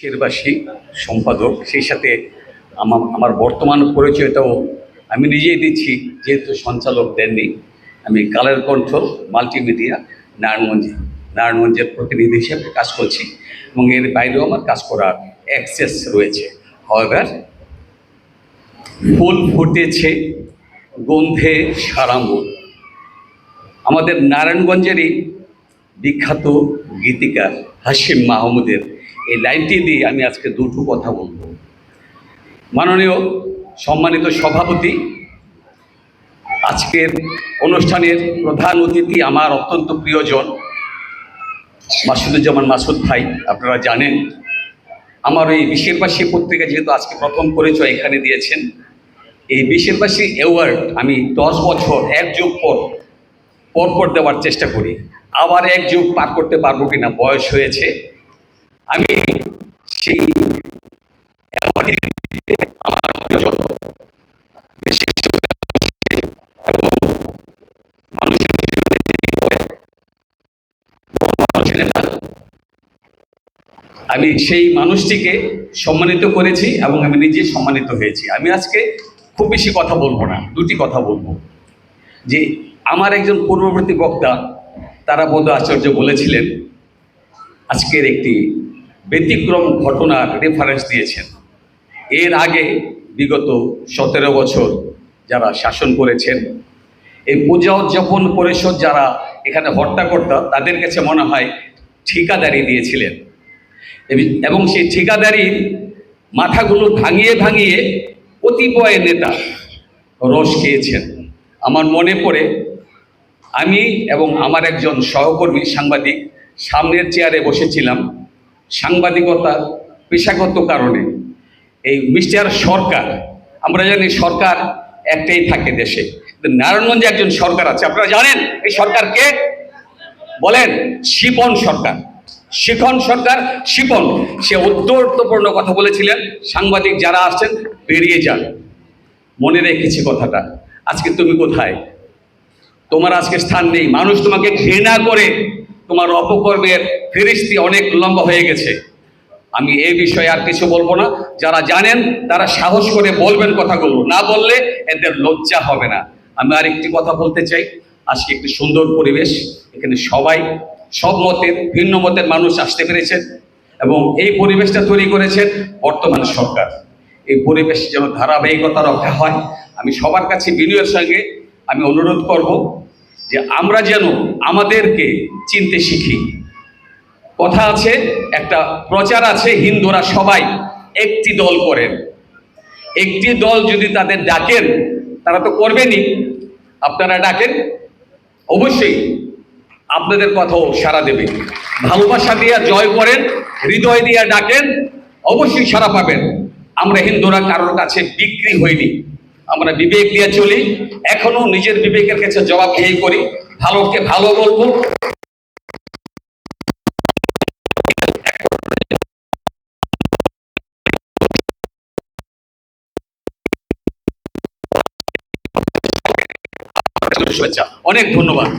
দেশবাসী সম্পাদক, সেই সাথে আমার বর্তমান পরিচয়টাও আমি নিজেই দিচ্ছি, যেহেতু সঞ্চালক দেননি। আমি কালের কণ্ঠ মাল্টিমিডিয়া নারায়ণগঞ্জের প্রতিনিধি হিসেবে কাজ করছি এবং এর বাইরেও আমার কাজ করার অ্যাক্সেস রয়েছে। হাওয়েভার, ফুল ফুটেছে গন্ধে সারা মন, আমাদের নারায়ণগঞ্জেরই বিখ্যাত গীতিকার হাশিম মাহমুদের এই লাইনটি দিয়ে আমি আজকে দুটো কথা বলব। মাননীয় সম্মানিত সভাপতি, আজকের অনুষ্ঠানের প্রধান অতিথি আমার অত্যন্ত প্রিয়জন মাসুদুজ্জামান মাসুদ ভাই। আপনারা জানেন আমার এই বিশেরবাসী পত্রিকা যেহেতু আজকে প্রথম পরিচয় এখানে দিয়েছেন, এই বিশেরবাসী অ্যাওয়ার্ড আমি 10 বছর এক যুগ পর দেওয়ার চেষ্টা করি। আবার এক যুগ পার করতে পারবো কিনা, বয়স হয়েছে। আমি সেই আমি সেই মানুষটিকে সম্মানিত করেছি এবং আমি নিজে সম্মানিত হয়েছি। আমি আজকে খুব বেশি কথা বলবো না, দুটি কথা বলবো। যে আমার একজন পূর্ববর্তী বক্তা তারাপদ আচার্য বলেছিলেন, আজকের একটি ব্যতিক্রম ঘটনার রেফারেন্স দিয়েছেন। এর আগে বিগত 17 বছর যারা শাসন করেছেন, এই পূজা উদযাপন পরিষদ যারা এখানে হর্তাকর্তা, তাদের কাছে মনে হয় ঠিকাদারি দিয়েছিলেন এবং সেই ঠিকাদারির মাথাগুলো ভাঙিয়ে ভাঙিয়ে কতিপয় নেতা রস খেয়েছেন। আমার মনে পড়ে, আমি এবং আমার একজন সহকর্মী সাংবাদিক সামনের চেয়ারে বসেছিলাম সাংবাদিকতার পেশাগত কারণে। এই মিস্টার সরকার, আমরা জানি সরকার একটাই থাকে দেশে, নারায়ণগঞ্জে একজন সরকার আছে। আপনারা জানেন এই সরকারকে বলেন শিপন সরকার, শিখন সরকার, শিপন। সে ঔদ্ধত্যপূর্ণ কথা বলেছিলেন, সাংবাদিক যারা আসছেন বেরিয়ে যান। মনে রেখেছি কথাটা। আজকে তুমি কোথায়? তোমার আজকে স্থান নেই। মানুষ তোমাকে ঘৃণা করে, তোমার অপকর্মের ফেরিস্তি অনেক লম্বা হয়ে গেছে। আমি এই বিষয়ে আর কিছু বলবো না। যারা জানেন তারা সাহস করে বলবেন কথাগুলো, না বললে এদের লজ্জা হবে না। আমি আর একটি কথা বলতে চাই। আজকে একটি সুন্দর পরিবেশ, এখানে সবাই সব মতের ভিন্ন মতের মানুষ আসতে পেরেছেন এবং এই পরিবেশটা তৈরি করেছেন বর্তমান সরকার। এই পরিবেশ যেন ধারাবাহিকতা রক্ষা হয়। আমি সবার কাছে বিনয়ের সঙ্গে আমি অনুরোধ করব যে আমরা যেন আমাদেরকে চিনতে শিখি। কথা আছে, একটা প্রচার আছে, হিন্দুরা সবাই একটি দল করেন। একটি দল যদি তাদের ডাকেন, তারা তো করবেনই। আপনারা ডাকেন, অবশ্যই আপনাদের কথাও সাড়া দেবে। ভালোবাসা দিয়ে জয় করেন, হৃদয় দিয়ে ডাকেন, অবশ্যই সাড়া পাবেন। আমরা হিন্দুরা কারোর কাছে বিক্রি হইনি, আমরা বিবেক দিয়ে চলি, এখনো নিজের বিবেকের কাছে জবাবদিহি করি। ভালোকে ভালো বলবো, অনেক ধন্যবাদ।